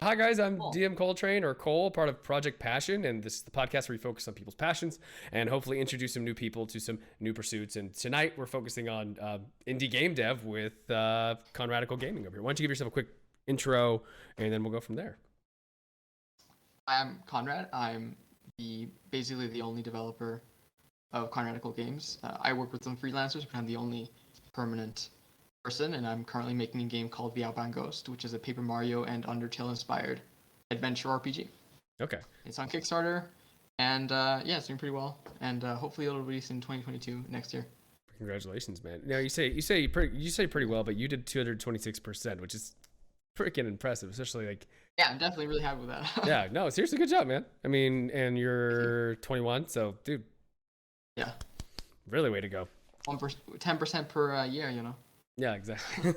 Hi guys, I'm Cool. DM Coltrane or Cole, part of Project Passion, and this is the podcast where we focus on people's passions and hopefully introduce some new people to some new pursuits. And tonight we're focusing on indie game dev with Conradical Gaming over here. Why don't you give yourself a quick intro, and then we'll go from there. I'm Conrad. I'm basically the only developer of Conradical games. I work with some freelancers, but I'm the only permanent person, and I'm currently making a game called the Outbound Ghost, which is a Paper Mario and Undertale inspired adventure RPG. Okay. It's on Kickstarter, and yeah, it's doing pretty well. And hopefully it'll release in 2022 next year. Congratulations, man. Now you say pretty well, but you did 226%, which is freaking impressive, especially like. Yeah, I'm definitely really happy with that. Yeah, no, seriously, good job, man. I mean, and you're 21, so dude, Yeah, really way to go. 10% per year, you know. Yeah, exactly.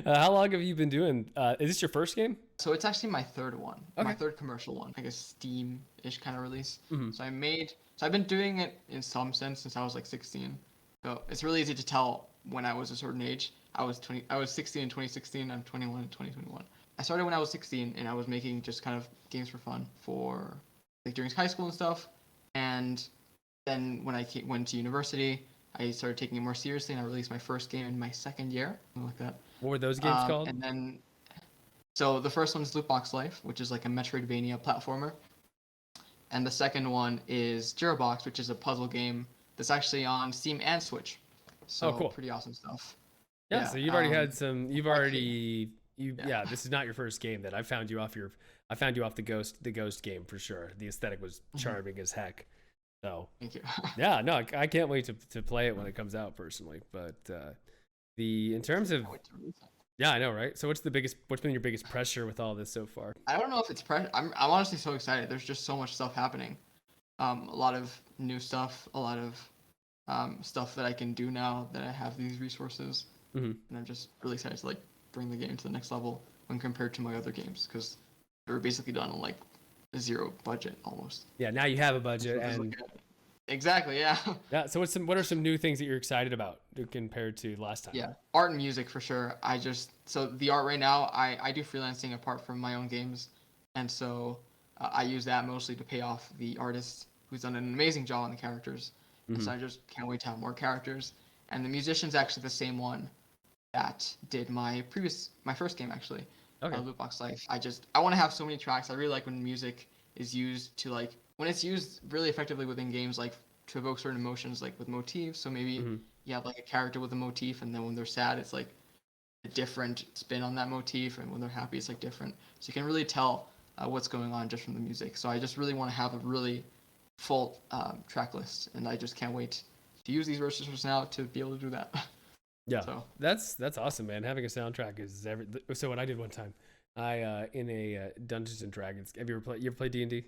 How long have you been doing? Is this your first game? So it's actually my third one, Okay. my third commercial one, like a Steam-ish kind of release. Mm-hmm. So I've been doing it in some sense since I was like 16. So it's really easy to tell when I was a certain age. I was 16 in 2016. I'm 21 in 2021. I started when I was 16, and I was making just kind of games for fun for like during high school and stuff. And then when I went to university, I started taking it more seriously, and I released my first game in my second year, something like that. What were those games called? And then, so the first one is Loot Box Life, which is like a Metroidvania platformer, and the second one is Box, which is a puzzle game that's actually on Steam and Switch. So Oh, cool. pretty awesome stuff. Yeah, so you've already had some. Yeah. Yeah. This is not your first game. That I found you off the Ghost game for sure. The aesthetic was charming as heck. So Thank you. yeah, no, I can't wait to play it when it comes out personally. But in terms of yeah, I know, right? So what's been your biggest pressure with all this so far? I don't know if it's pressure. I'm honestly so excited. There's just so much stuff happening. A lot of new stuff, a lot of stuff that I can do now that I have these resources, and I'm just really excited to like bring the game to the next level when compared to my other games, because they were basically done on like a zero budget almost. Yeah, now you have a budget and exactly, yeah. yeah. So what are some new things that you're excited about compared to last time? Yeah, art and music for sure. So the art right now, I do freelancing apart from my own games, and so I use that mostly to pay off the artist who's done an amazing job on the characters. And so I just can't wait to have more characters. And the musician's actually the same one that did my first game actually, Loot Box Life. I want to have so many tracks. I really like when music is used to like when it's used really effectively within games, like to evoke certain emotions, like with motifs. So maybe you have like a character with a motif, and then when they're sad, it's like a different spin on that motif, and when they're happy, it's like different. So you can really tell what's going on just from the music. So I just really want to have a really full track list, and I just can't wait to use these resources now to be able to do that. Yeah, so that's awesome, man. Having a soundtrack is so what I did one time, I in a Dungeons and Dragons. Have you ever played D&D?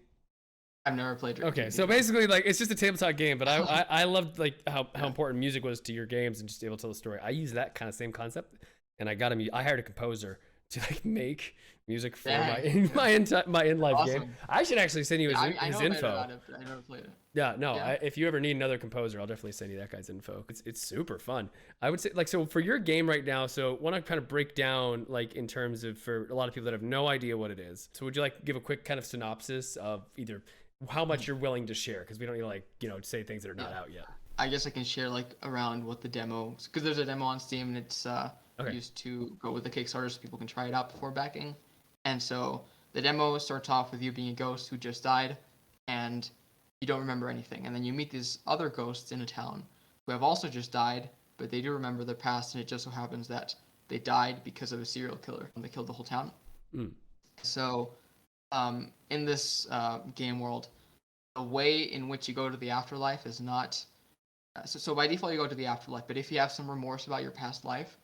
I've never played D&D. Okay, so basically like it's just a tabletop game, but I loved like how important music was to your games and just able to tell the story. I use that kind of same concept, and I hired a composer to like make music for my in-life awesome. Game. I should actually send you his info. About it, but I never played it. Yeah, no. Yeah. If you ever need another composer, I'll definitely send you that guy's info. It's super fun. I would say like so for your game right now. So want to kind of break down like in terms of for a lot of people that have no idea what it is. So would you like give a quick kind of synopsis of either how much you're willing to share, because we don't need to like say things that are not out yet. I guess I can share like around what the demo, because there's a demo on Steam, and it's used to go with the Kickstarter so people can try it out before backing. And so the demo starts off with you being a ghost who just died, and you don't remember anything. And then you meet these other ghosts in a town who have also just died, but they do remember their past, and it just so happens that they died because of a serial killer, and they killed the whole town. So in this game world, the way in which you go to the afterlife is not... So by default, you go to the afterlife, but if you have some remorse about your past life,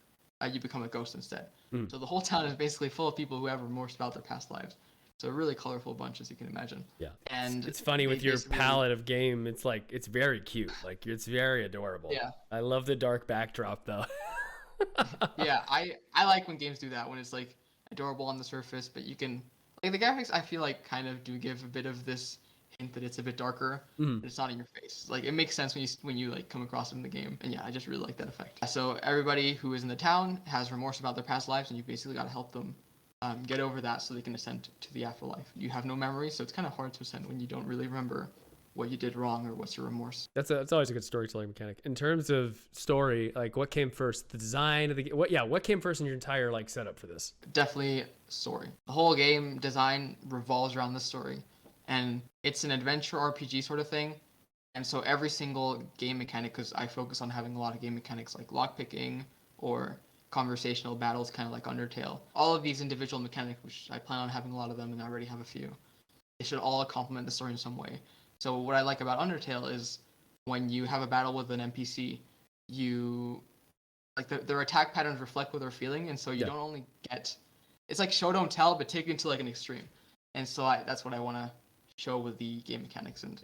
you become a ghost instead. So the whole town is basically full of people who have remorse about their past lives. So a really colorful bunch, as you can imagine. Yeah. And it's funny with your palette of game. It's like, it's very cute. Like, it's very adorable. Yeah. I love the dark backdrop, though. Yeah, I like when games do that, when it's like adorable on the surface, but you can... Like the graphics, I feel like kind of do give a bit of this hint that it's a bit darker. It's not in your face. Like it makes sense when you like come across it in the game. And yeah, I just really like that effect. So everybody who is in the town has remorse about their past lives, and you basically got to help them get over that so they can ascend to the afterlife. You have no memory, so it's kind of hard to ascend when you don't really remember what you did wrong or what's your remorse. That's always a good storytelling mechanic. In terms of story, like what came first, the design of the what came first in your entire like setup for this? Definitely story. The whole game design revolves around the story, and it's an adventure RPG sort of thing. And so every single game mechanic, because I focus on having a lot of game mechanics like lockpicking or conversational battles, kind of like Undertale. All of these individual mechanics, which I plan on having a lot of them, and I already have a few, they should all complement the story in some way. So what I like about Undertale is when you have a battle with an NPC, you like their attack patterns reflect what they're feeling, and so you don't only get it's like show don't tell, but take it to like an extreme. And so that's what I want to show with the game mechanics and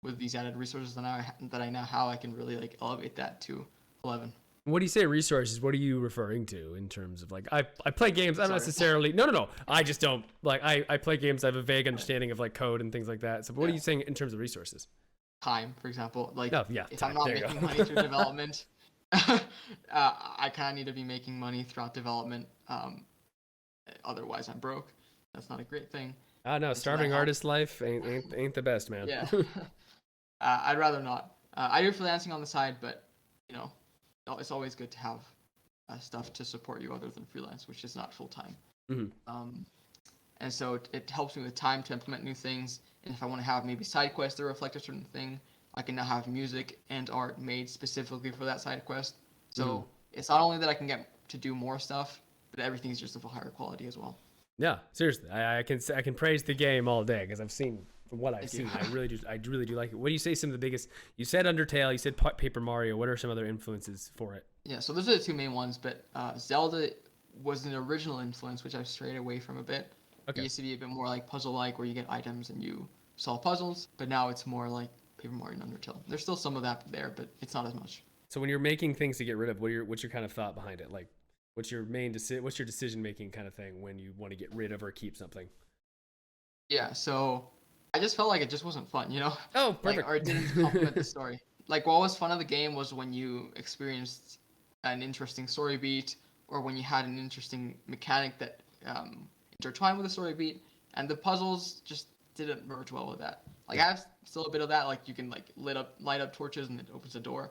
with these added resources that I now how I can really like elevate that to 11. What do you say resources? What are you referring to in terms of like I play games? I'm not necessarily no. I just don't like I play games. I have a vague understanding of like code and things like that. So what are you saying in terms of resources? Time, for example. Like if time. I'm not making money through development, I kind of need to be making money throughout development. Otherwise, I'm broke. That's not a great thing. No, starving artist life ain't the best, man. Yeah. I'd rather not. I do freelancing on the side, but you know, it's always good to have stuff to support you other than freelance, which is not full time. Mm-hmm. And so it helps me with time to implement new things. And if I want to have maybe side quests that reflect a certain thing, I can now have music and art made specifically for that side quest. So it's not only that I can get to do more stuff, but everything's just of a higher quality as well. Yeah, seriously, I can praise the game all day because I've seen from what I've seen. I really do like it. What do you say some of the biggest? You said Undertale, you said Paper Mario. What are some other influences for it? Yeah, so those are the two main ones, but Zelda was an original influence, which I've strayed away from a bit. Okay. It used to be a bit more like puzzle-like, where you get items and you solve puzzles, but now it's more like Paper Mario and Undertale. There's still some of that there, but it's not as much. So when you're making things to get rid of, what's your kind of thought behind it? Like, what's your decision-making kind of thing when you want to get rid of or keep something? Yeah, so I just felt like it just wasn't fun, you know? Oh, perfect. Or it didn't complement the story. Like, what was fun of the game was when you experienced an interesting story beat, or when you had an interesting mechanic that intertwined with the story beat, and the puzzles just didn't merge well with that. Like, I have still a bit of that, like you can like light up torches and it opens a door,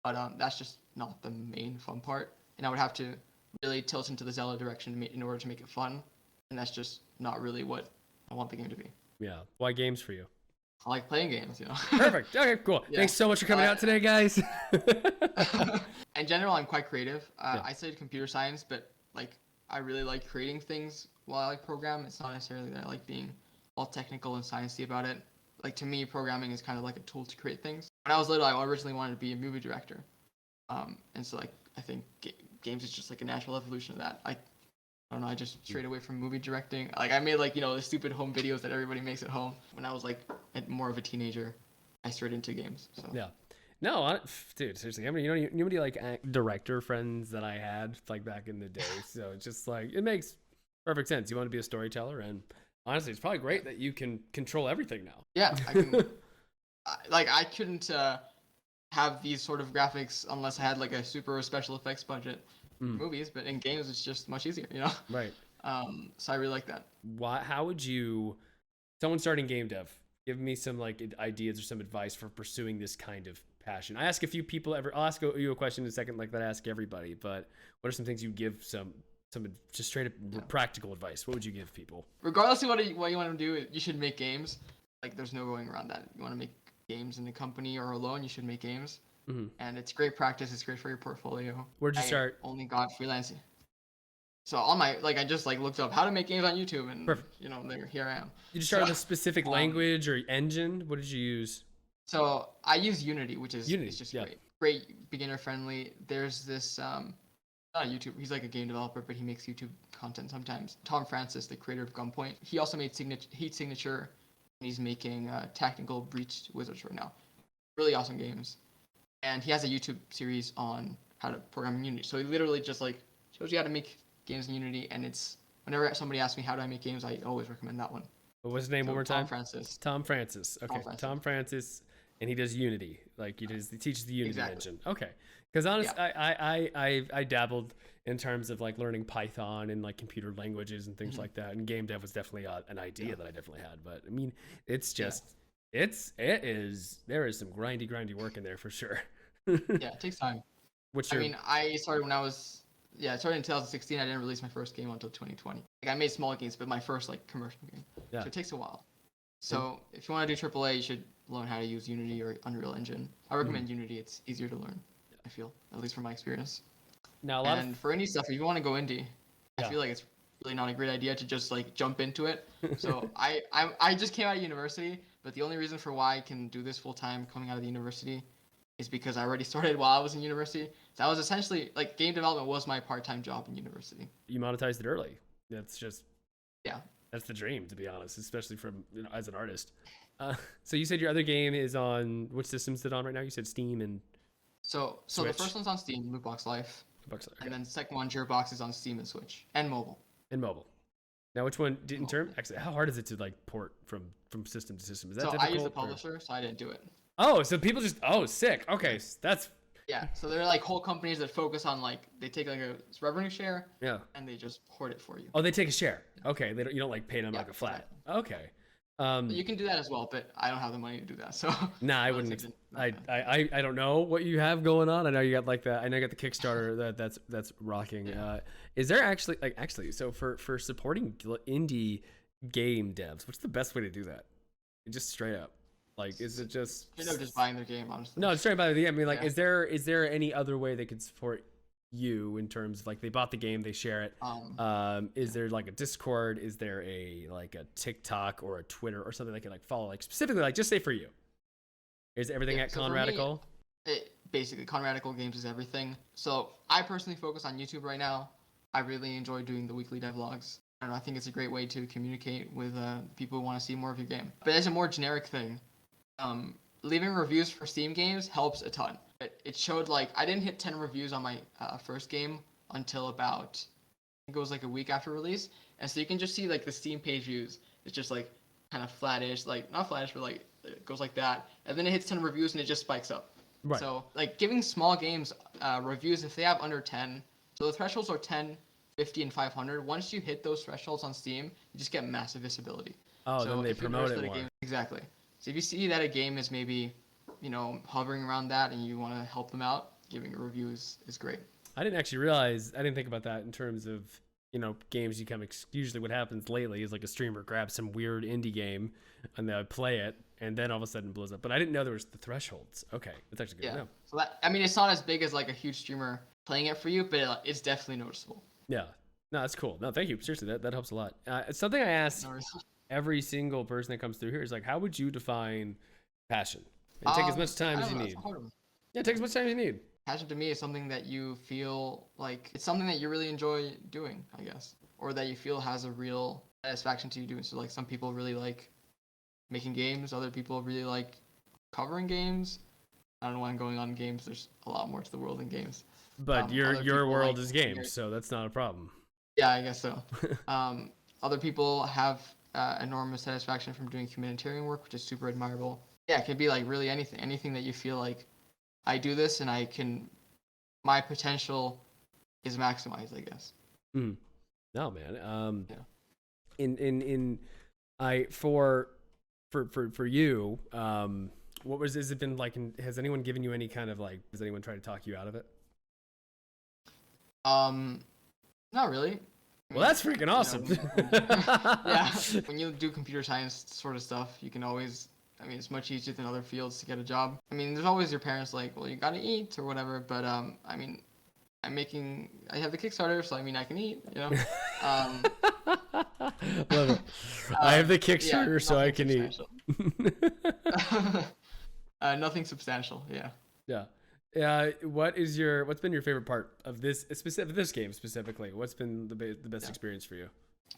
but that's just not the main fun part. And I would have to really tilt into the Zelda direction in order to make it fun, and that's just not really what I want the game to be. Yeah. Why games for you? I like playing games, you know. Perfect. Okay, cool. Yeah. Thanks so much for coming out today, guys. In general, I'm quite creative. I studied computer science, but like I really like creating things while I like program. It's not necessarily that I like being all technical and sciencey about it. Like to me, programming is kind of like a tool to create things. When I was little, I originally wanted to be a movie director, and so like I think games is just like a natural evolution of that. I don't know, I just strayed away from movie directing. Like I made like, you know, the stupid home videos that everybody makes at home. When I was like more of a teenager, I strayed into games. So yeah. No, dude, seriously, how many like director friends that I had like back in the day? So it's just like, it makes perfect sense. You want to be a storyteller, and honestly, it's probably great that you can control everything now. Yeah, I can. Like I couldn't have these sort of graphics unless I had like a super special effects budget. Movies, but in games it's just much easier, you know. Right. So I really like that. How would you, someone starting game dev, give me some like ideas or some advice for pursuing this kind of passion? I ask a few people I'll ask you a question in a second like that I ask everybody, but what are some things you give some just straight up practical advice? What would you give people? Regardless of what you want to do, you should make games. Like there's no going around that. You want to make games in the company or alone, you should make games. And it's great practice. It's great for your portfolio. Where'd you start? Only got freelancing. So on my I just like looked up how to make games on YouTube, and you know, here I am. Did you start with a specific language or engine? What did you use? So I use Unity, which is it's just great beginner friendly. There's this not a YouTuber. He's like a game developer, but he makes YouTube content sometimes. Tom Francis, the creator of Gunpoint, he also made Heat Signature, and he's making Tactical Breach Wizards right now. Really awesome games. And he has a YouTube series on how to program in Unity. So he literally just like shows you how to make games in Unity. And it's whenever somebody asks me how do I make games, I always recommend that one. What was his name one more time? Tom Francis. Tom Francis. Okay. Tom Francis. And he does Unity, like he teaches the Unity Exactly. engine. Okay, because honestly, Yeah. I dabbled in terms of like learning Python and like computer languages and things Mhm. like that. And game dev was definitely an Yeah. idea that I definitely had. But I mean, it's Yeah. just it is there is some grindy work in there for sure. Yeah. It takes time. What's I your mean, I started when I was yeah, I started in 2016. I didn't release my first game until 2020. Like I made small games, but my first like commercial game. yeah? So it takes a while. And, So if you want to do AAA, you should learn how to use Unity or Unreal Engine. I mhm. recommend Unity. It's easier to learn. I feel, at least from my experience. Now a lot of And for indie stuff, if you want to go indie, I yeah. feel like it's really not a great idea to just like jump into it. So I just came out of university, but the only reason for why I can do this full time coming out of the university is because I already started while I was in university. So I was essentially like game development was my part time job in university. You monetized it early. That's just Yeah. that's the dream, to be honest, especially from as an artist. So you said your other game is on which systems is it on right now? You said Steam and So the Switch. first one's on Steam, Loot Box Life, Okay, and then the second one, Gearbox, is on Steam and Switch and mobile. and mobile. Now, which one did in Mobile. term? Actually, how hard is it to like port from system to system? Is that So I use the difficult? Or? publisher, so I didn't do it. Oh, so people just sick. Okay, that's Yeah, so they're like whole companies that focus on like they take like a revenue share yeah. and they just port it for you. Oh, they take a share. Okay, they don't, you don't like pay them Yeah, like a flat. exactly. Okay. You can do that as well, but I don't have the money to do that, so Nah, I honestly, wouldn't. didn't- I don't know what you have going on. I know you got like that. I know you got the Kickstarter that's rocking. Yeah. Is there actually so for supporting indie game devs, what's the best way to do that? Just straight up, like, is it just just buying their game, honestly. no, straight by the I mean, like, Yeah. is there any other way they could support you in terms of like they bought the game, they share it? Is there like a Discord? Is there a like a TikTok or a Twitter or something they can like follow? Like specifically, like just say for you, is everything Yeah, at so for me, Conradical? basically, Conradical Games is everything. So I personally focus on YouTube right now. I really enjoy doing the weekly devlogs. And I think it's a great way to communicate with people who want to see more of your game. But as a more generic thing, leaving reviews for Steam games helps a ton. It showed like I didn't hit 10 reviews on my first game until about I think it was like a week after release, and so you can just see like the Steam page views. It's just like kind of flattish, like not flattish, but like it goes like that, and then it hits 10 reviews and it just spikes up. Right. So like giving small games reviews if they have under 10, so the thresholds are 10, 50, and 500. Once you hit those thresholds on Steam, you just get massive visibility. Oh, So then they if you promote notice it that a more. game, exactly. So if you see that a game is maybe, hovering around that and you want to help them out, giving a review is great. I didn't actually realize. I didn't think about that in terms of games you come. Usually, what happens lately is like a streamer grabs some weird indie game and they play it, and then all of a sudden it blows up. But I didn't know there was the thresholds. Okay, that's actually good to Yeah. know. So that I mean, it's not as big as like a huge streamer playing it for you, but it's definitely noticeable. Yeah, no, that's cool. No, thank you. Seriously, that helps a lot. It's something I ask Noticeable. every single person that comes through here is like, how would you define passion? And take as much time I as don't you know. need. It's a hard one. Yeah, take as much time as you need. Passion to me is something that you feel like it's something that you really enjoy doing, I guess, or that you feel has a real satisfaction to you doing. So like some people really like making games, other people really like covering games. I don't know why I'm going on games. There's a lot more to the world than games. But Other your people world like is games, so that's not a problem. Yeah, I guess so. Other people have enormous satisfaction from doing humanitarian work, which is super admirable. Yeah, it could be like really anything that you feel like I do this and my potential is maximized, I guess. Mm. No, man. Yeah. In I for you, has it been like? Has anyone given you any kind of like? Has anyone tried to talk you out of it? Not really. Well, that's freaking awesome. Yeah, when you do computer science sort of stuff, you can always. I mean, it's much easier than other fields to get a job. I mean, there's always your parents like, well, you gotta eat or whatever. But I mean, I have the Kickstarter, so I mean, I can eat. Love it. I have the Kickstarter, Yeah, so I can eat. Nothing substantial. Yeah. Yeah. What's been your favorite part of this game specifically? What's been the best experience for you?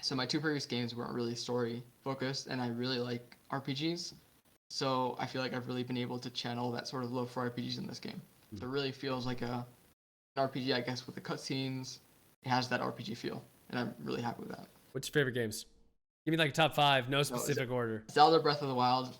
So my two previous games weren't really story focused, and I really like RPGs. So I feel like I've really been able to channel that sort of love for RPGs in this game. So it really feels like an RPG, I guess, with the cutscenes. It has that RPG feel, and I'm really happy with that. What's your favorite games? Give me like top 5, no specific order. Zelda Breath of the Wild,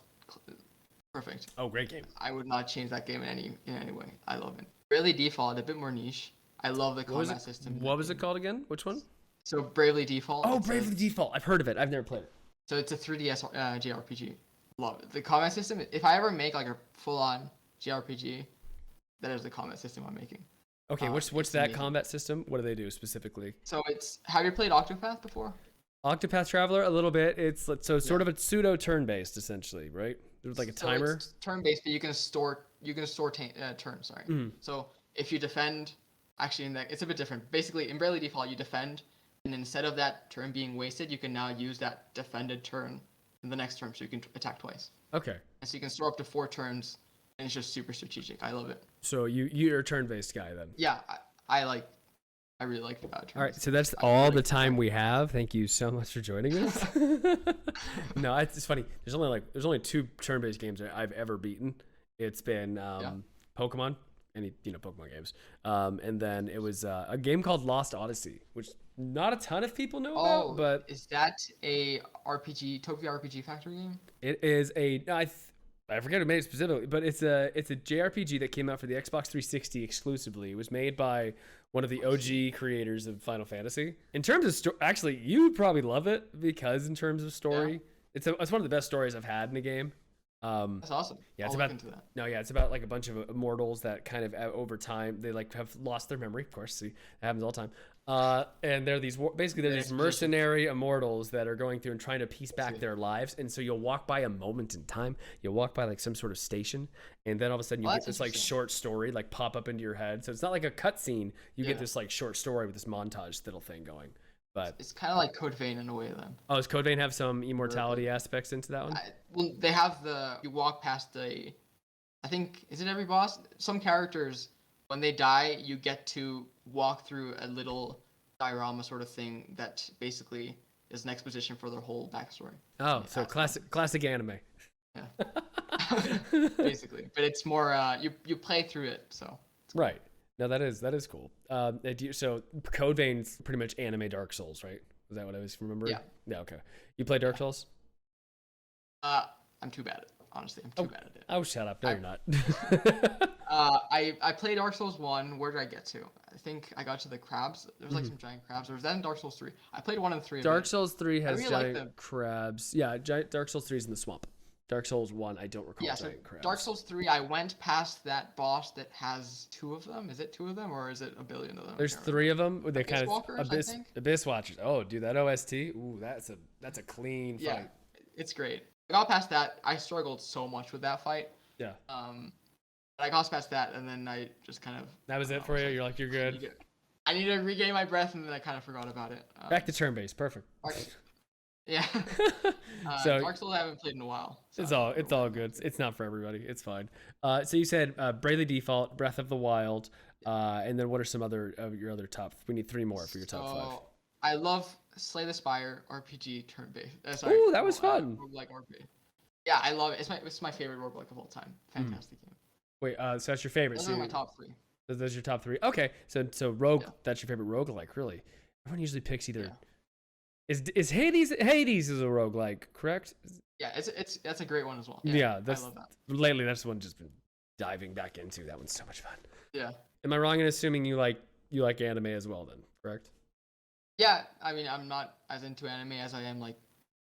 Perfect. Oh, great game. I would not change that game in any way. I love it. Bravely Default, a bit more niche. I love the What was combat it? system. What was it called again? Which one? So Bravely Default. Oh, Bravely Default. I've heard of it. I've never played it. So it's a 3DS JRPG. Love it. The combat system. If I ever make like a full-on JRPG, that is the combat system I'm making. Okay, what's that amazing combat system? What do they do specifically? So have you played Octopath before? Octopath Traveler, a little bit. It's sort of a pseudo turn-based essentially, right? There's like a timer. It's turn-based, but you can store turns. Sorry. Mm. So if you defend, actually it's a bit different. Basically, in Bravely Default, you defend, and instead of that turn being wasted, you can now use that defended turn in the next turn, so you can attack twice. Okay. And so you can store up to 4 turns, and it's just super strategic. I love it. So you're a turn-based guy then? Yeah, I really like turns. All right, so that's all the time we have. Thank you so much for joining us. No, it's funny. There's only 2 turn-based games I've ever beaten. It's been Pokemon, Pokemon games, and then it was a game called Lost Odyssey, which not a ton of people know about. But is that a RPG, Tokyo RPG Factory game? It is I forget who made it specifically, but it's a JRPG that came out for the Xbox 360 exclusively. It was made by one of the OG creators of Final Fantasy. In terms of story, actually, you would probably love it because in terms of story, it's one of the best stories I've had in a game. That's awesome. Yeah, it's about like a bunch of immortals that kind of over time they like have lost their memory. Of course, see, that happens all the time. And they're these mercenary immortals that are going through and trying to piece back their lives. And so you'll walk by a moment in time. You'll walk by like some sort of station, and then all of a sudden you get this like short story like pop up into your head. So it's not like a cutscene. You get this like short story with this montage little thing going. But it's kind of like Code Vein in a way then. Oh, does Code Vein have some immortality aspects into that one? Well, they have you walk past I think, is it every boss? Some characters, when they die, you get to walk through a little diorama sort of thing that basically is an exposition for their whole backstory. Oh, so classic anime. Yeah. Basically. But it's more, you play through it, so. Right. No, that is cool. So Code Vein's pretty much anime Dark Souls, right? Is that what I was remembering? Yeah. Yeah. Okay. You play Dark Souls? I'm too bad at it. Honestly, I'm too bad at it. Oh, shut up! No, you're not. I played Dark Souls 1. Where did I get to? I think I got to the crabs. There was like some giant crabs. Or was that in Dark Souls 3? I played 1 and 3. Dark Souls 3 has giant crabs. Yeah, Dark Souls 3 is in the swamp. Dark Souls 1, I don't recall giant crabs. Dark Souls 3, I went past that boss that has 2 of them. Is it 2 of them, or is it a billion of them? There's 3 of them. They kind of Walkers, Abyss Watchers. Oh, dude, that OST. Ooh, that's a clean fight. Yeah, it's great. I got past that. I struggled so much with that fight. Yeah. I got past that, and then I just kind of. That was it for you. You're like, you're good. I need to regain my breath, and then I kind of forgot about it. Back to turn-based. Perfect. Yeah. So Dark Souls I haven't played in a while. So it's all good. It's not for everybody. It's fine. So you said Bravely Default, Breath of the Wild, and then what are some other of your other top? We need 3 more for your top 5. I love Slay the Spire RPG turn-based. Ooh, that was fun. Roguelike RPG. Yeah, I love it. It's my favorite roguelike of all time. Fantastic game. Wait, so that's your favorite? Those are my top 3. Those are your top 3. Okay, so rogue. Yeah. That's your favorite roguelike, really? Everyone usually picks either. Yeah. Is Hades is a roguelike, correct? Yeah, that's a great one as well. Yeah, I love that. Lately, that's the one just been diving back into. That one's so much fun. Yeah. Am I wrong in assuming you like anime as well? Then, correct? Yeah, I mean, I'm not as into anime as I am like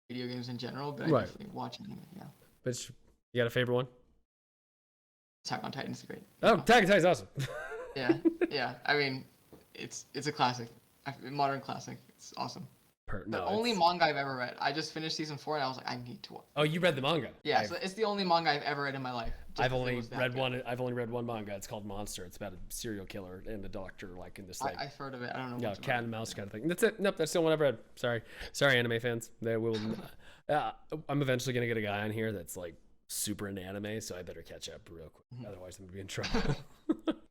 video games in general, but I definitely watch anime. Yeah. But you got a favorite one? Attack on Titan's great. Oh, Attack on Titan's awesome. yeah. I mean, it's a classic, a modern classic. It's awesome. The only manga I've ever read. I just finished season 4 and I was like, I need to watch. Oh, you read the manga? Yeah, so it's the only manga I've ever read in my life. I've only read one manga. It's called Monster. It's about a serial killer and a doctor like in this thing. I've heard of it. I don't know. Yeah, cat and mouse kind of thing. That's it. Nope, that's the one I've read. Sorry, anime fans. They will. I'm eventually gonna get a guy on here that's like super into anime, so I better catch up real quick. Otherwise, I'm gonna be in trouble.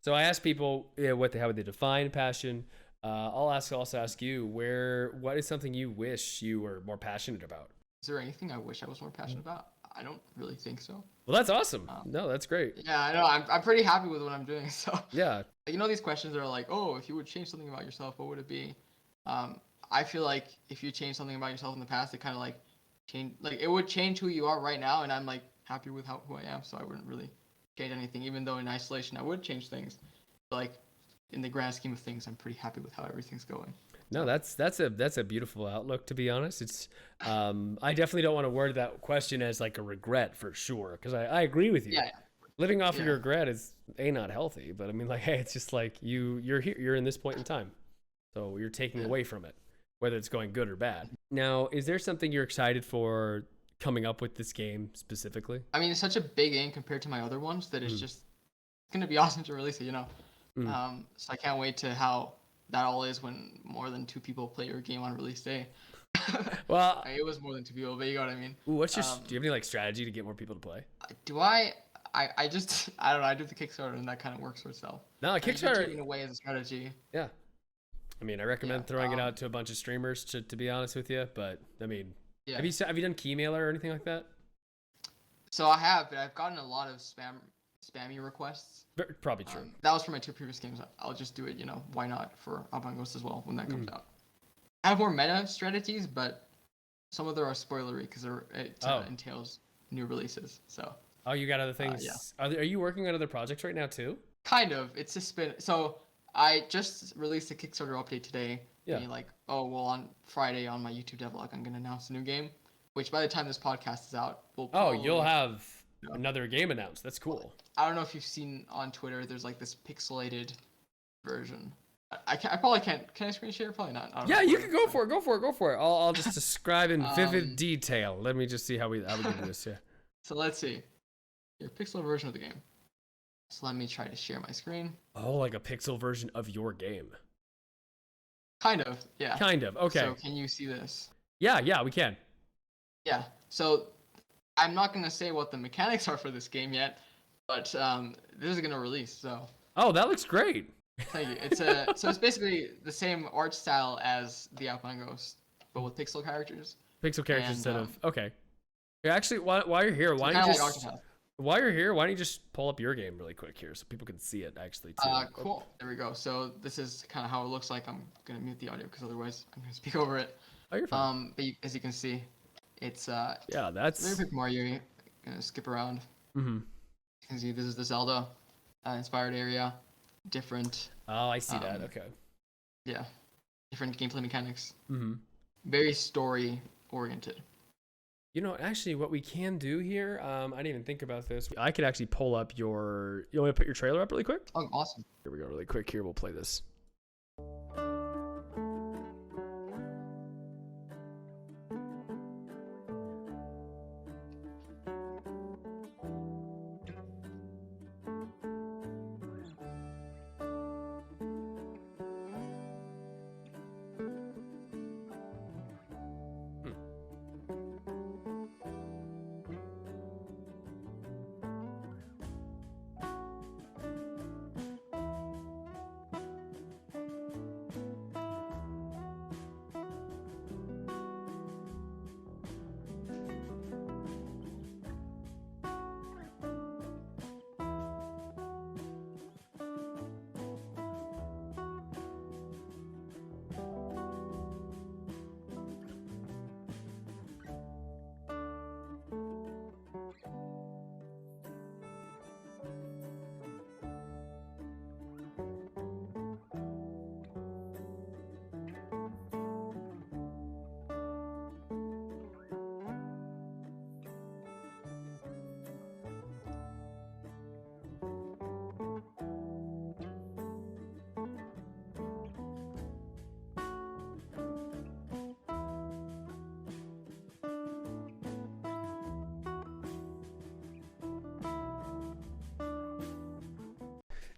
So I ask people, how would they define passion? I'll also ask you, what is something you wish you were more passionate about? Is there anything I wish I was more passionate about? I don't really think so. Well, that's awesome. No, that's great. Yeah, I know. I'm pretty happy with what I'm doing. So yeah, these questions are like, oh, if you would change something about yourself, what would it be? I feel like if you change something about yourself in the past, it kind of like change, like it would change who you are right now. And I'm like happy with who I am, so I wouldn't really change anything. Even though in isolation I would change things, but like in the grand scheme of things, I'm pretty happy with how everything's going. No, So that's a beautiful outlook, to be honest. It's I definitely don't want to word that question as like a regret for sure, because I agree with you. yeah, Living off of yeah, your regret is not healthy, but I mean, like, hey, it's just like you're here, you're in this point in time, so you're taking yeah. away from it, whether it's going good or bad. Now, is there something you're excited for coming up with this game specifically? I mean, it's such a big game compared to my other ones that it's Mm, just it's gonna be awesome to release it, mm. So I can't wait to how that all is when more than two people play your game on release day. Well, It was more than two people, but you know what I mean. ooh, what's your? Do Um, you have any like strategy to get more people to play? do I just I don't know. I do the Kickstarter and that kind of works for itself. No, I mean, you could take Kickstarter. it in a way as a strategy. Yeah, I mean, I Yeah. recommend throwing it out to a bunch of streamers to be honest with you. But I mean, Yeah. have you done Keymailer or anything like that? So I have, but I've gotten a lot of spammy requests. Probably true. That was for my two previous games. I'll just do it. Why not for Outbound Ghost as well when that comes Mm. out. I have more meta strategies, but some of them are spoilery because it Oh, entails new releases. So oh, you got other things. yeah, Are you working on other projects right now too? kind of. It's just been so. I just released a Kickstarter update today, Yeah. being like, oh well, on Friday on my YouTube devlog, I'm gonna announce a new game, which by the time this podcast is out, will Oh, you'll probably. have You know, another game announced. That's cool. I don't know if you've seen on Twitter. There's like this pixelated version. I probably can't. Can I screen share? Probably not. I don't Yeah, know. you can go for it. Go for it. Go for it. I'll just describe in vivid Um, detail. Let me just see how we can do this. Yeah. So let's see. Your pixel version of the game. So let me try to share my screen. Oh, like a pixel version of your game. Kind of, yeah. Kind of. Okay. So can you see this? Yeah, we can. Yeah. So I'm not gonna say what the mechanics are for this game yet, but this is gonna release. So Oh, that looks great. thank you. So it's basically the same art style as the Outbound Ghost, but with pixel characters. Pixel characters And, instead of okay. Yeah, actually, while you're here, So why kind don't of you like just Octopath. why don't you just pull up your game really quick here so people can see it actually too? Cool. There we go. So this is kind of how it looks like. I'm gonna mute the audio because otherwise I'm gonna speak over it. Oh, you're fine. But as you can see, it's Yeah, very that's. Paper Mario. You're gonna skip around. Mm-hmm. You can see this is the Zelda inspired area. Different, Oh, I see that. Um, Okay. yeah, different gameplay mechanics. Mm-hmm. Very story oriented. You know, actually, what we can do here, I didn't even think about this. I could actually pull up your. You want me to put your trailer up really quick? Oh, awesome. Here we go, really quick. Here, we'll play this.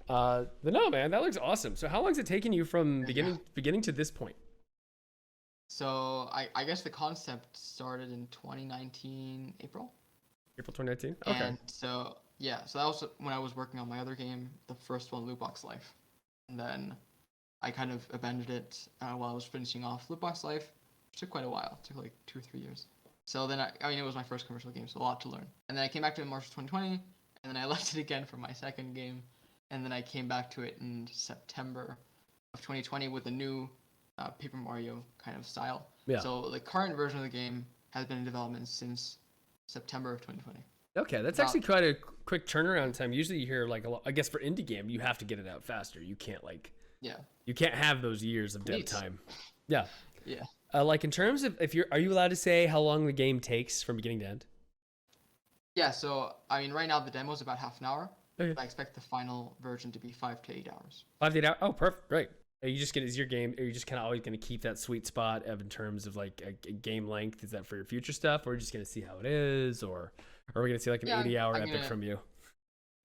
But no, man, that looks awesome. So, how long has it taken you from Yeah. beginning to this point? So I guess the concept started in 2019 April. April 2019. Okay. And so yeah, so that was when I was working on my other game, the first one, Lootbox Life, and then I kind of abandoned it while I was finishing off Lootbox Life, which took quite a while. It took like 2 or 3 years. So then I mean, it was my first commercial game, so a lot to learn. And then I came back to it in March 2020, and then I left it again for my second game, and then I came back to it in September of 2020 with a new Paper Mario kind of style. Yeah. So the current version of the game has been in development since September of 2020. Okay, that's Not, actually quite a quick turnaround time. Usually you hear like a lot, I guess for indie game, you have to get it out faster. You can't like yeah. you can't have those years of dev Please. time. Yeah. Yeah. Like in terms of if are you allowed to say how long the game takes from beginning to end? Yeah, so I mean, right now the demo is about half an hour. Okay. But I expect the final version to be 5 to 8 hours. 5 to 8 hours. Oh, perfect. Great. Are you just gonna is your game? Are you just kind of always gonna keep that sweet spot of in terms of like a game length? Is that for your future stuff, or are you just gonna see how it is, or are we gonna see like an Yeah, 80-hour I'm epic gonna. from you?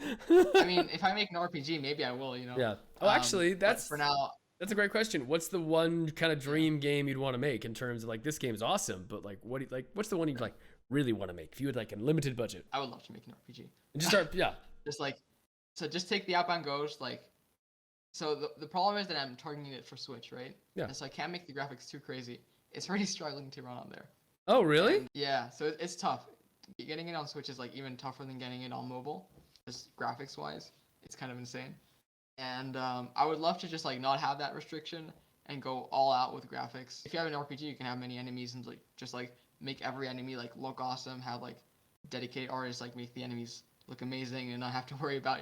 I mean, if I make an RPG, maybe I will. Yeah. Oh, actually, But for now, that's a great question. What's the one kind of dream game you'd want to make in terms of like this game is awesome, but like what do you, like what's the one you'd like really want to make if you had like a limited budget I would love to make an RPG. and just start? Yeah. Just like, so just take the Outbound Ghost. Like, so the problem is that I'm targeting it for Switch, right? Yeah. And so I can't make the graphics too crazy. It's already struggling to run on there. Oh, really? And yeah, so it's tough. Getting it on Switch is like even tougher than getting it on mobile, just graphics wise. It's kind of insane. And I would love to just like not have that restriction and go all out with graphics. If you have an RPG, you can have many enemies and like just like make every enemy like look awesome. Have like dedicated artists like make the enemies look amazing and not have to worry about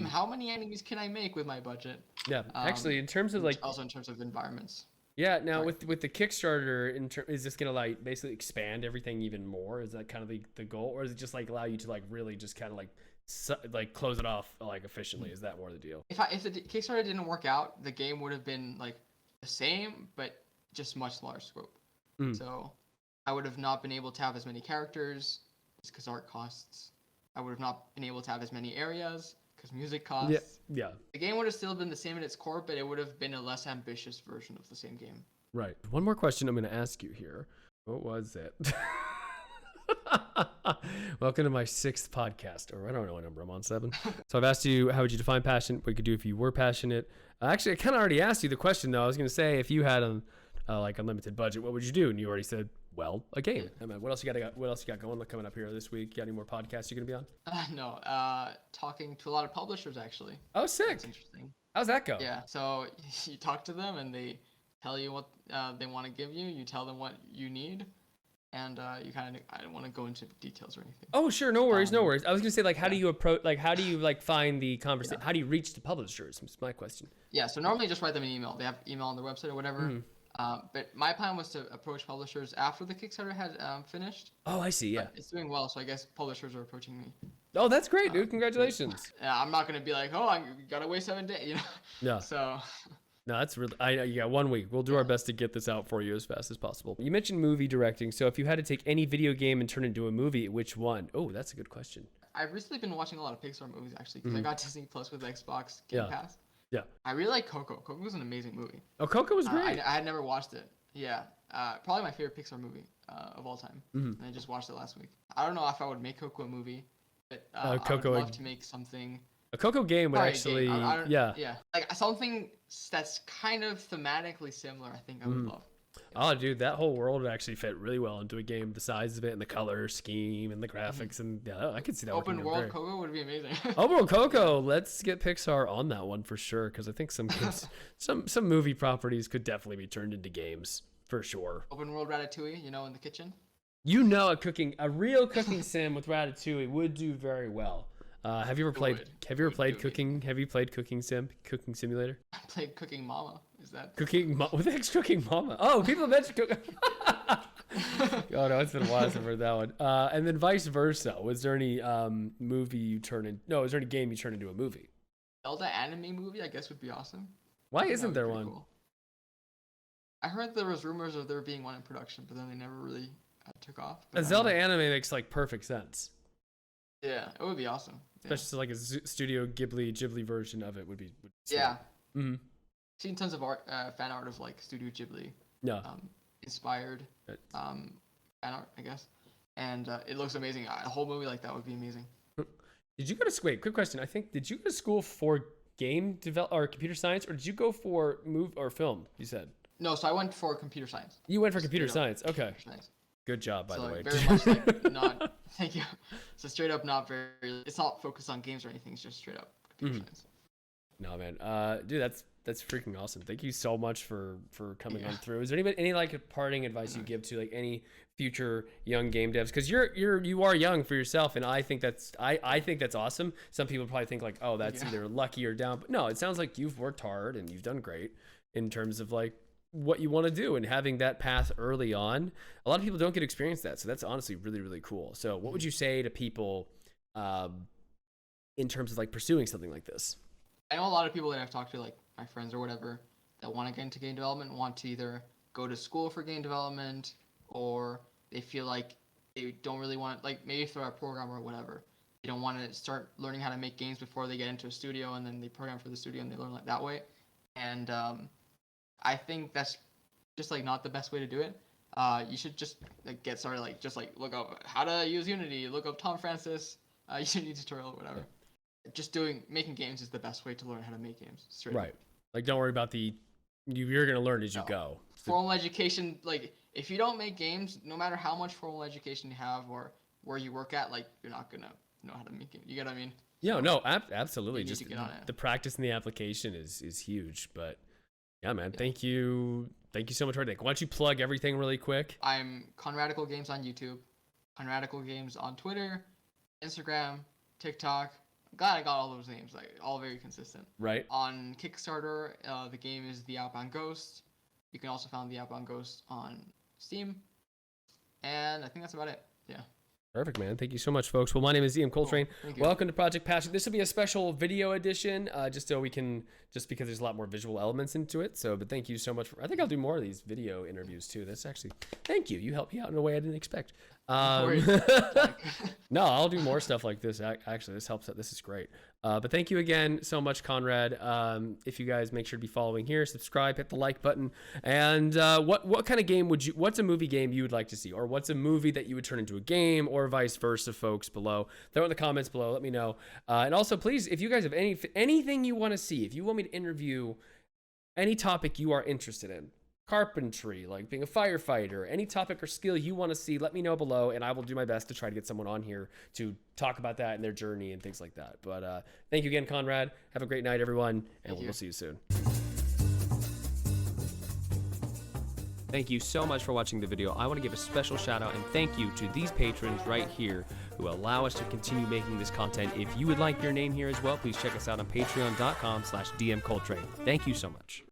how many enemies can I make with my budget. Yeah. Actually, in terms of like Also in terms of environments. yeah. Now Sorry. with the Kickstarter, is this gonna like basically expand everything even more? Is that kind of the goal, or is it just like allow you to like really just kind of like close it off like efficiently? Is that more the deal? If the Kickstarter didn't work out, the game would have been like the same, but just much larger scope. Mm. So I would have not been able to have as many characters because art costs. I would have not been able to have as many areas because music costs. Yeah. Yeah. The game would have still been the same at its core, but it would have been a less ambitious version of the same game. Right. One more question I'm going to ask you here. What was it? Welcome to my 6th podcast, or I don't know what number I'm on, 7. So I've asked you, how would you define passion? What you could do if you were passionate? Actually, I kind of already asked you the question, though. I was going to say, if you had like unlimited budget, what would you do? And you already said, well, a game. I mean, what else you got going coming up here this week? You got any more podcasts you're going to be on? No, talking to a lot of publishers, actually. Oh, sick. That's interesting. How's that go? Yeah, so you talk to them and they tell you what they want to give you. You tell them what you need. And you kind of, I don't want to go into details or anything. Oh, sure. No worries. No worries. I was going to say, like, how do you approach, like, how do you, like, find the conversation? Yeah. How do you reach the publishers? That's my question. Yeah, so normally just write them an email. They have email on their website or whatever. But my plan was to approach publishers after the Kickstarter had finished. Oh, I see. Yeah. But it's doing well, so I guess publishers are approaching me. Oh, that's great, dude. Congratulations. Yeah, I'm not going to be like, oh, I got to wait 7 days, you know? Yeah. So... No, that's really. You got 1 week. We'll do our best to get this out for you as fast as possible. You mentioned movie directing. So if you had to take any video game and turn it into a movie, which one? Oh, that's a good question. I've recently been watching a lot of Pixar movies, actually, because I got Disney Plus with Xbox Game Pass. Yeah. I really like Coco. Coco was an amazing movie. Oh, Coco was great. I had never watched it. Yeah. Probably my favorite Pixar movie of all time. And I just watched it last week. I don't know if I would make Coco a movie, but Coco, I would love to make something... A Coco game would actually... Yeah. Like something that's kind of thematically similar, I think I would love. Oh, dude, that whole world would actually fit really well into a game. The size of it and the color scheme and the graphics. And yeah, I could see that. Open world Coco would be amazing. Open world Coco. Let's get Pixar on that one for sure. Because I think some games, some movie properties could definitely be turned into games for sure. Open world Ratatouille, in the kitchen. A real cooking sim with Ratatouille would do very well. Have you ever played cooking? Have you played cooking simulator? I played Cooking Mama. Is that what the heck's Cooking Mama? Oh, people mention cooking. Oh no, it's been a while since I've heard that one. And then vice versa. Was there any movie you turn in? No, is there any game you turn into a movie? Zelda anime movie, I guess, would be awesome. Why isn't there one? Cool. I heard there was rumors of there being one in production, but then they never really took off. A Zelda anime makes like perfect sense. Yeah, it would be awesome. Especially like a Studio Ghibli version of it would be yeah. Mm-hmm. Seen tons of art, fan art of like Studio Ghibli. Yeah. Inspired fan art, I guess, and it looks amazing. A whole movie like that would be amazing. Did you go to wait? Quick question. Did you go to school for game develop or computer science, or did you go for film? You said. No, so I went for computer science. You went for computer science. Okay. Computer science. Good job, by the way. Very much like not. Thank you. So straight up, not very. It's not focused on games or anything. It's just straight up computer science. No, man. Dude, that's freaking awesome. Thank you so much for coming on through. Is there any like parting advice you give to like any future young game devs? Because you are young for yourself, and I think I think that's awesome. Some people probably think like, oh, that's either lucky or down, but no, it sounds like you've worked hard and you've done great in terms of like what you want to do and having that path early on. A lot of people don't get to experience that, so that's honestly really, really cool. So what would you say to people in terms of like pursuing something like this? I know a lot of people that I've talked to, like my friends or whatever, that want to get into game development, want to either go to school for game development, or they feel like they don't really want, like maybe if they're a programmer or whatever, they don't want to start learning how to make games before they get into a studio, and then they program for the studio and they learn like that way. And I think that's just like not the best way to do it. You should just like get started, like just like look up how to use Unity, look up Tom Francis Unity tutorial or whatever. Just making games is the best way to learn how to make games. Straight Right. up. Like, don't worry about you're going to learn as you go. Formal education, like, if you don't make games, no matter how much formal education you have or where you work at, like, you're not going to know how to make games. You get what I mean? Yeah, no, absolutely. You need Just to get on it. the practice and the application is huge. But yeah, man, thank you. Thank you so much, Nick. Why don't you plug everything really quick? I'm Conradical Games on YouTube, Conradical Games on Twitter, Instagram, TikTok. I'm glad I got all those names, like all very consistent. Right. On Kickstarter, the game is The Outbound Ghost. You can also find The Outbound Ghost on Steam. And I think that's about it. Yeah. Perfect, man. Thank you so much, folks. Well, my name is Ian Coltrane. Welcome to Project Passion. This will be a special video edition, just because there's a lot more visual elements into it. So, but thank you so much. I think I'll do more of these video interviews too. That's actually, thank you. You helped me out in a way I didn't expect. No, I'll do more stuff like this. Actually, this helps. This is great. But thank you again so much, Conrad. If you guys make sure to be following here, subscribe, hit the like button. And what kind of game what's a movie game you would like to see? Or what's a movie that you would turn into a game, or vice versa, folks, below? Throw it in the comments below. Let me know. And also, please, if you guys have anything you want to see, if you want me to interview any topic you are interested in, carpentry, like being a firefighter, any topic or skill you want to see, let me know below, and I will do my best to try to get someone on here to talk about that and their journey and things like that. But thank you again, Conrad. Have a great night, everyone, and we'll see you soon. Thank you so much for watching the video. I want to give a special shout out and thank you to these patrons right here who allow us to continue making this content. If you would like your name here as well, please check us out on patreon.com/DMColtrane. Thank you so much.